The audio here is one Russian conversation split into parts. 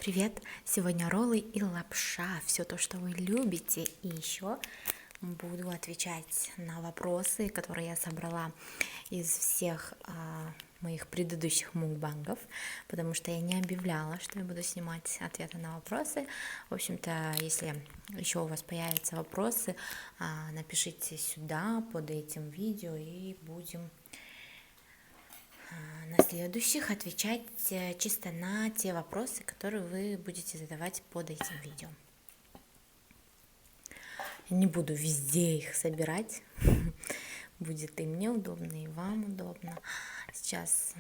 Привет! Сегодня роллы и лапша, все то, что вы любите. И еще буду отвечать на вопросы, которые я собрала из всех моих предыдущих мукбангов, потому что я не объявляла, что я буду снимать ответы на вопросы. В общем-то, если еще у вас появятся вопросы, напишите сюда под этим видео, и будем на следующих отвечать чисто на те вопросы, которые вы будете задавать под этим видео. Не буду везде их собирать, будет и мне удобно, и вам удобно. Сейчас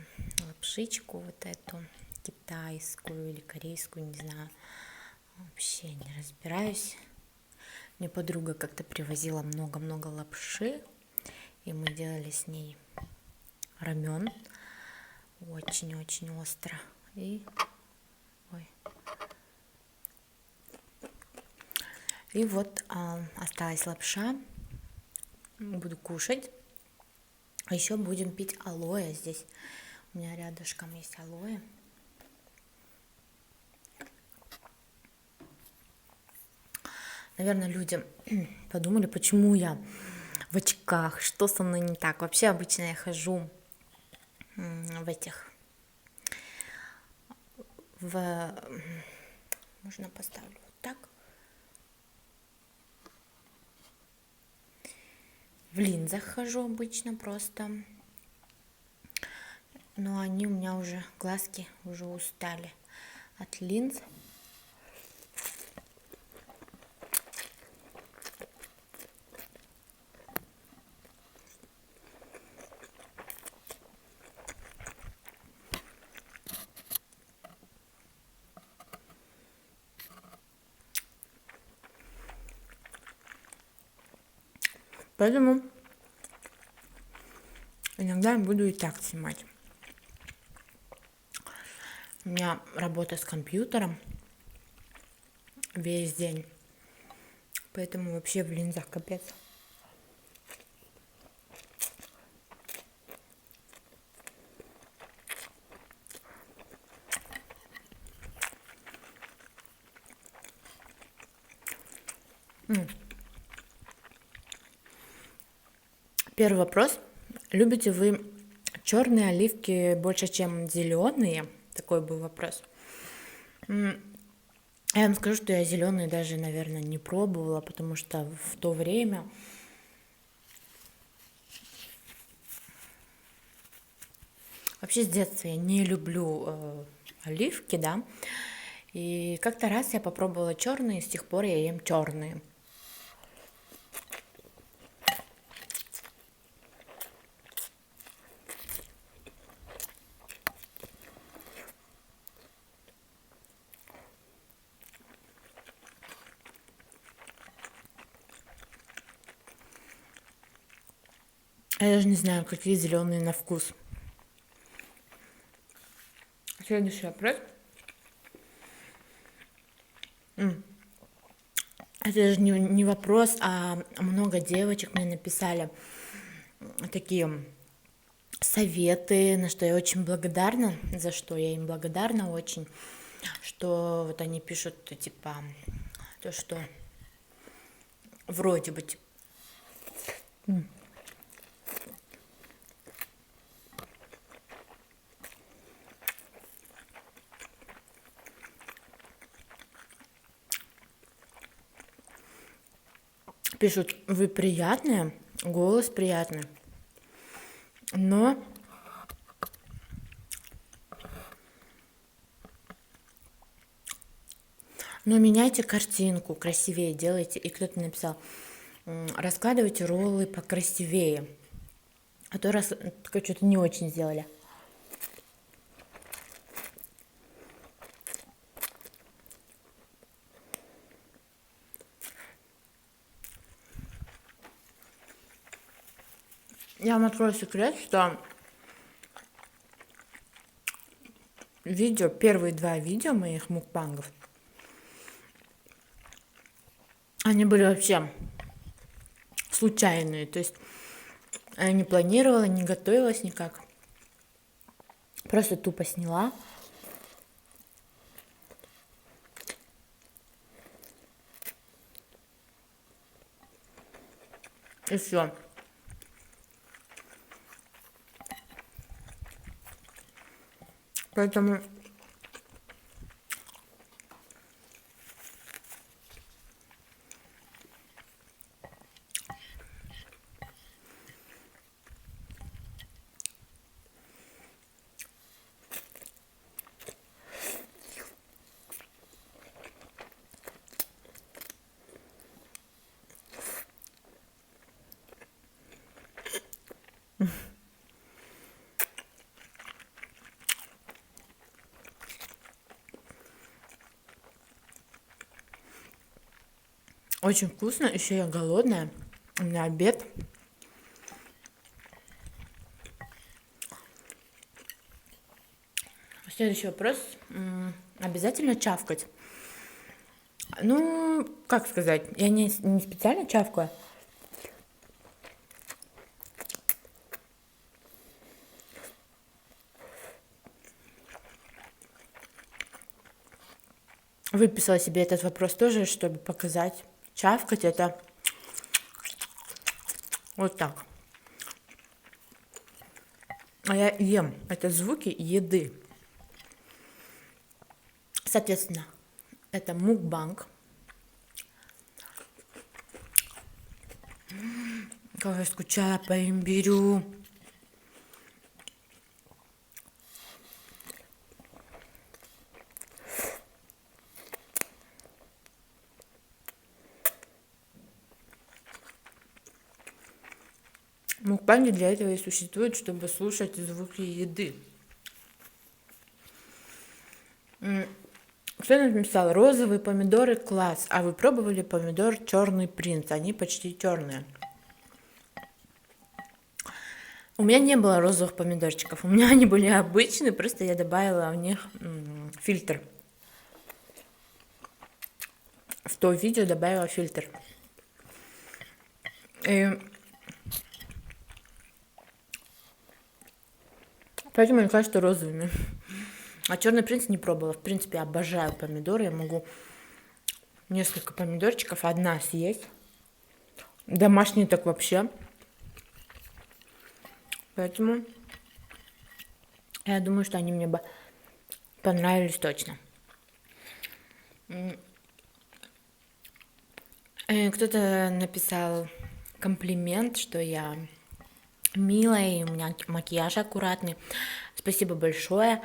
лапшичку вот эту китайскую или корейскую, не знаю, вообще не разбираюсь. Мне подруга как-то привозила много-много лапши, и мы делали с ней рамен. Очень-очень остро. И вот осталась лапша. Буду кушать. А еще будем пить алоэ. Здесь у меня рядышком есть алоэ. Наверное, люди подумали, почему я в очках, что со мной не так. Вообще обычно я хожу можно поставлю вот так, в линзах хожу обычно просто, но они у меня уже, глазки уже устали от линз. Поэтому иногда я буду и так снимать. У меня работа с компьютером весь день, поэтому вообще в линзах капец. Первый вопрос. Любите вы черные оливки больше, чем зеленые? Такой был вопрос. Я вам скажу, что я зеленые даже, наверное, не пробовала, потому что в то время вообще с детства я не люблю оливки, да. И как-то раз я попробовала черные, с тех пор я ем черные. Я даже не знаю, какие зеленые на вкус. Следующий вопрос. Это даже не вопрос, а много девочек мне написали такие советы, на что я очень благодарна, за что я им благодарна очень, что вот они пишут, типа, то, что вроде бы, пишут, вы приятная, голос приятный, но меняйте картинку, красивее делайте. И кто-то написал, раскладывайте роллы покрасивее, а то что-то не очень сделали. Я вам открою секрет, что первые 2 видео моих мукбангов, они были вообще случайные, то есть я не планировала, не готовилась никак, просто тупо сняла. И все. Поэтому очень вкусно. Еще я голодная. У меня обед. Следующий вопрос. Обязательно чавкать? Ну, как сказать, я не специально чавкаю. Выписала себе этот вопрос тоже, чтобы показать. Чавкать это вот так. А я ем. Это звуки еды. Соответственно, это мукбанг. Как я скучаю по имбирю. Мукбанги для этого и существуют, чтобы слушать звуки еды. Кто написал: розовые помидоры класс. А вы пробовали помидор черный принц? Они почти черные. У меня не было розовых помидорчиков. У меня они были обычные, просто я добавила в них фильтр. В то видео добавила фильтр. И поэтому мне кажется розовыми. А черный принц не пробовала. В принципе, обожаю помидоры. Я могу несколько помидорчиков одна съесть. Домашние так вообще. Поэтому я думаю, что они мне бы понравились точно. Кто-то написал комплимент, что я милая, и у меня макияж аккуратный. Спасибо большое.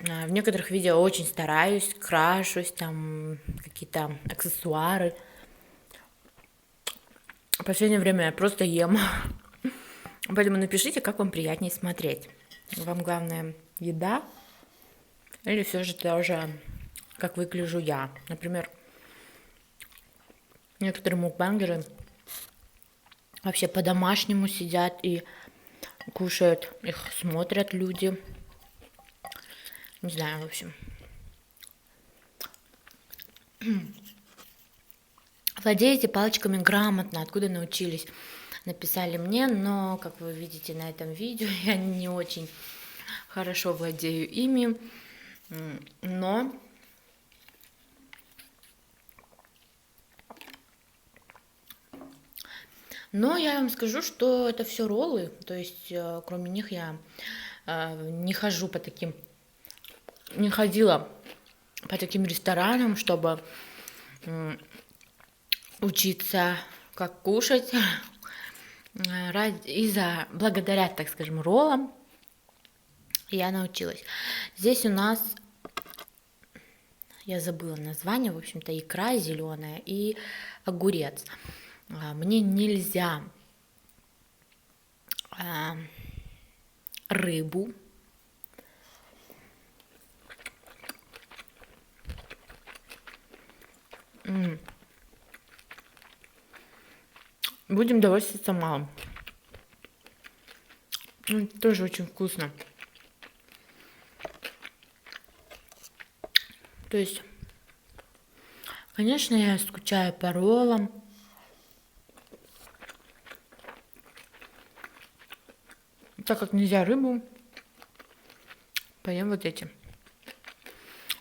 В некоторых видео очень стараюсь, крашусь, там какие-то аксессуары. В последнее время я просто ем. Поэтому напишите, как вам приятнее смотреть. Вам главное еда или все же тоже, как выгляжу я. Например, некоторые мукбангеры вообще по-домашнему сидят и кушают. Их смотрят люди. Не знаю, в общем. Владеете палочками грамотно. Откуда научились? Написали мне, но, как вы видите на этом видео, я не очень хорошо владею ими. Но я вам скажу, что это все роллы. То есть, кроме них я не хожу по таким... Не ходила по таким ресторанам, чтобы учиться, как кушать. Благодаря, так скажем, роллам я научилась. Здесь у нас, я забыла название, в общем-то, икра зеленая и огурец. Мне нельзя рыбу. Будем довольствоваться малым. Тоже очень вкусно. То есть, конечно, я скучаю по роллам. Так как нельзя рыбу, поем вот эти.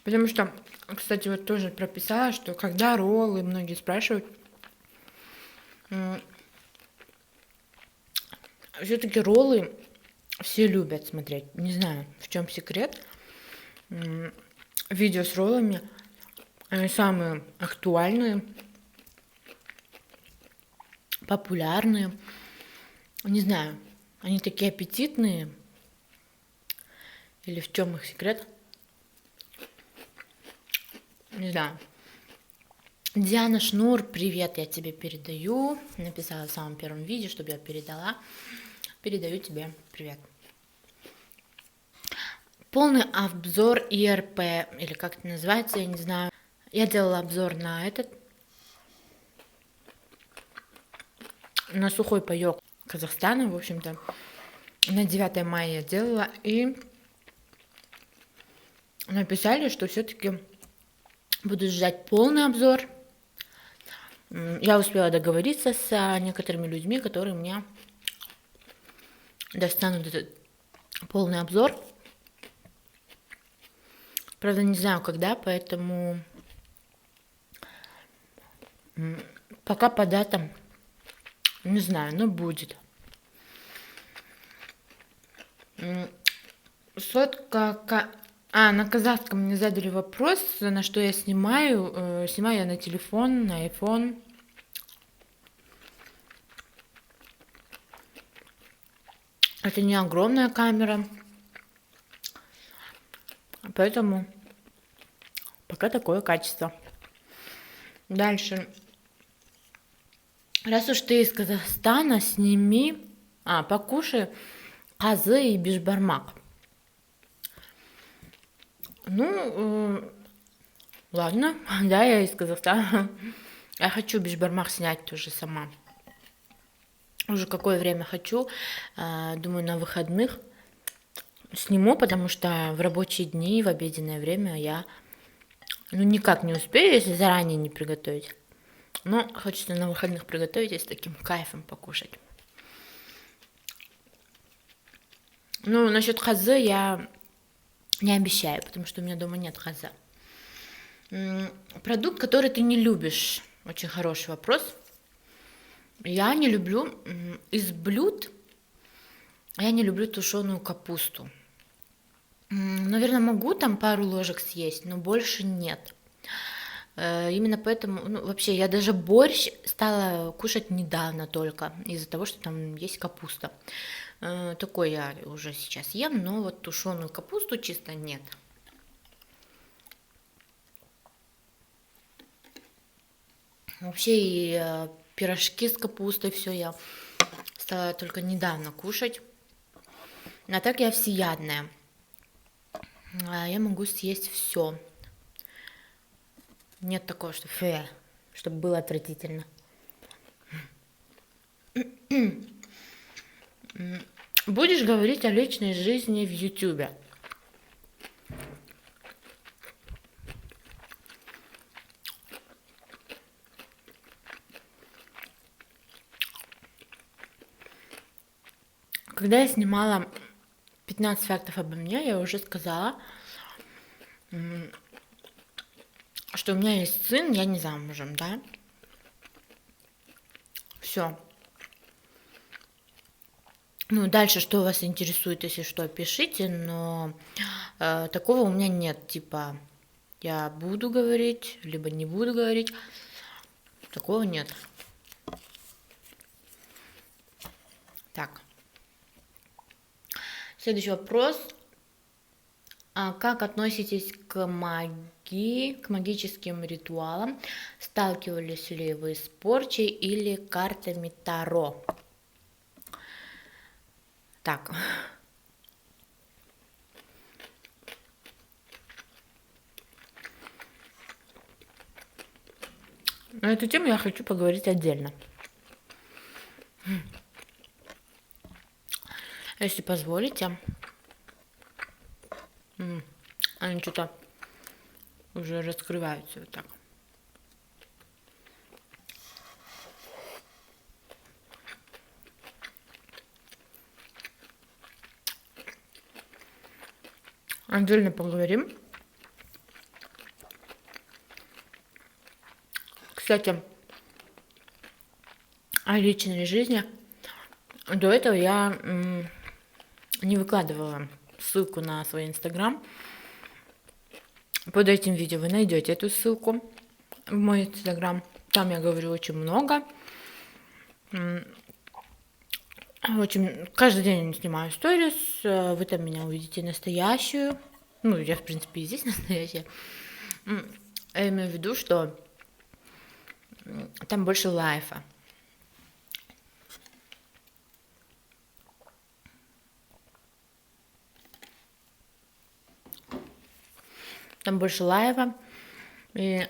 Потому что, кстати, вот тоже прописала, что когда роллы, многие спрашивают, все-таки роллы все любят смотреть. Не знаю, в чем секрет. Видео с роллами, они самые актуальные, популярные. Не знаю, они такие аппетитные. Или в чем их секрет? Не знаю. Диана Шнур, привет, я тебе передаю. Написала в самом первом видео, чтобы я передала. Передаю тебе привет. Полный обзор ИРП, или как это называется, я не знаю. Я делала обзор на сухой паёк Казахстана, в общем-то. На 9 мая я делала, и написали, что все-таки буду сжать полный обзор. Я успела договориться с некоторыми людьми, которые мне достанут этот полный обзор. Правда, не знаю, когда, поэтому пока по датам не знаю, но будет. Сотка... на казахском мне задали вопрос, на что я снимаю. Снимаю я на телефон, на iPhone. Это не огромная камера. Поэтому пока такое качество. Дальше. Раз уж ты из Казахстана, покушай казы и бишбармак. Ладно, да, я из Казахстана. Я хочу бишбармак снять тоже сама. Уже какое время хочу. Думаю, на выходных сниму, потому что в рабочие дни, в обеденное время я никак не успею, если заранее не приготовить. Но хочется на выходных приготовить и с таким кайфом покушать. Насчет хазы я не обещаю, потому что у меня дома нет хаза. Продукт, который ты не любишь. Очень хороший вопрос. Я не люблю из блюд, я не люблю тушеную капусту. Наверное, могу там пару ложек съесть, но больше нет. Именно поэтому, вообще, я даже борщ стала кушать недавно только, из-за того, что там есть капуста. Такой я уже сейчас ем, но вот тушеную капусту чисто нет. Вообще и пирожки с капустой, все я стала только недавно кушать. А так я всеядная. Я могу съесть все. Нет такого, что чтобы было отвратительно. Будешь говорить о личной жизни в Ютубе? Когда я снимала 15 фактов обо мне, я уже сказала, что у меня есть сын, я не замужем, да? Все. Дальше, что вас интересует, если что, пишите, но такого у меня нет, типа, я буду говорить, либо не буду говорить, такого нет. Так. Следующий вопрос. Как относитесь к магическим ритуалам? Сталкивались ли вы с порчей или картами Таро? Так. На эту тему я хочу поговорить отдельно. Если позволите. Они что-то уже раскрываются вот так. Отдельно поговорим. Кстати, о личной жизни. До этого я не выкладывала ссылку на свой инстаграм. Под этим видео вы найдете эту ссылку в мой инстаграм. Там я говорю очень много. В общем, каждый день снимаю сторис. Вы там меня увидите настоящую. Ну, я, в принципе, и здесь настоящая. Я имею в виду, что там больше лайфа. Там больше лайва. И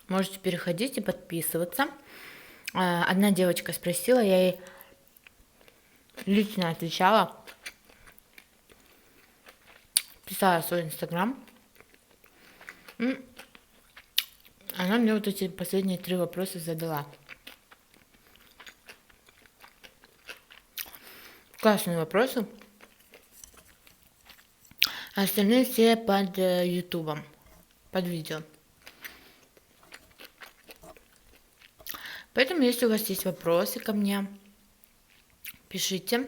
можете переходить и подписываться. Одна девочка спросила, я ей лично отвечала. Писала свой инстаграм. Она мне вот эти последние 3 вопроса задала. Классные вопросы. А остальные все под ютубом, под видео. Поэтому, если у вас есть вопросы ко мне, пишите,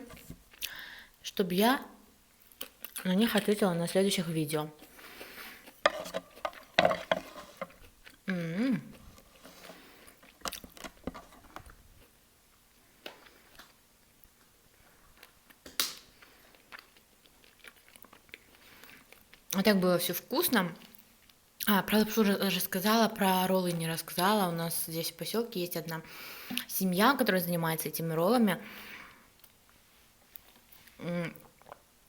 чтобы я на них ответила на следующих видео. Вот так было все вкусно. Про лапшу рассказала, про роллы не рассказала. У нас здесь в поселке есть одна семья, которая занимается этими роллами.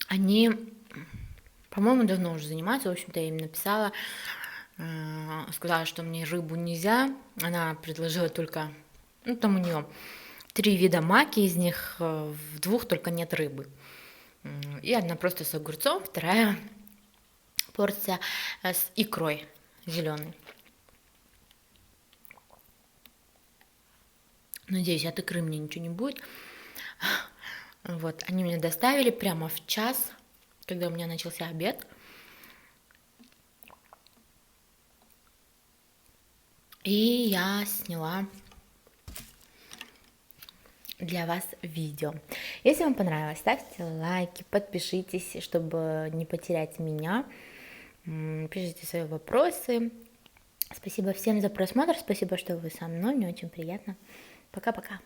Они, по-моему, давно уже занимаются. В общем-то, я им написала, сказала, что мне рыбу нельзя. Она предложила только, ну, там у нее 3 вида маки, из них в 2 только нет рыбы. И одна просто с огурцом, вторая порция с икрой зеленой. Надеюсь, от икры мне ничего не будет. Вот, они мне доставили прямо в час, когда у меня начался обед. И я сняла для вас видео. Если вам понравилось, ставьте лайки, подпишитесь, чтобы не потерять меня. Пишите свои вопросы. Спасибо всем за просмотр, спасибо, что вы со мной, мне очень приятно. Пока-пока.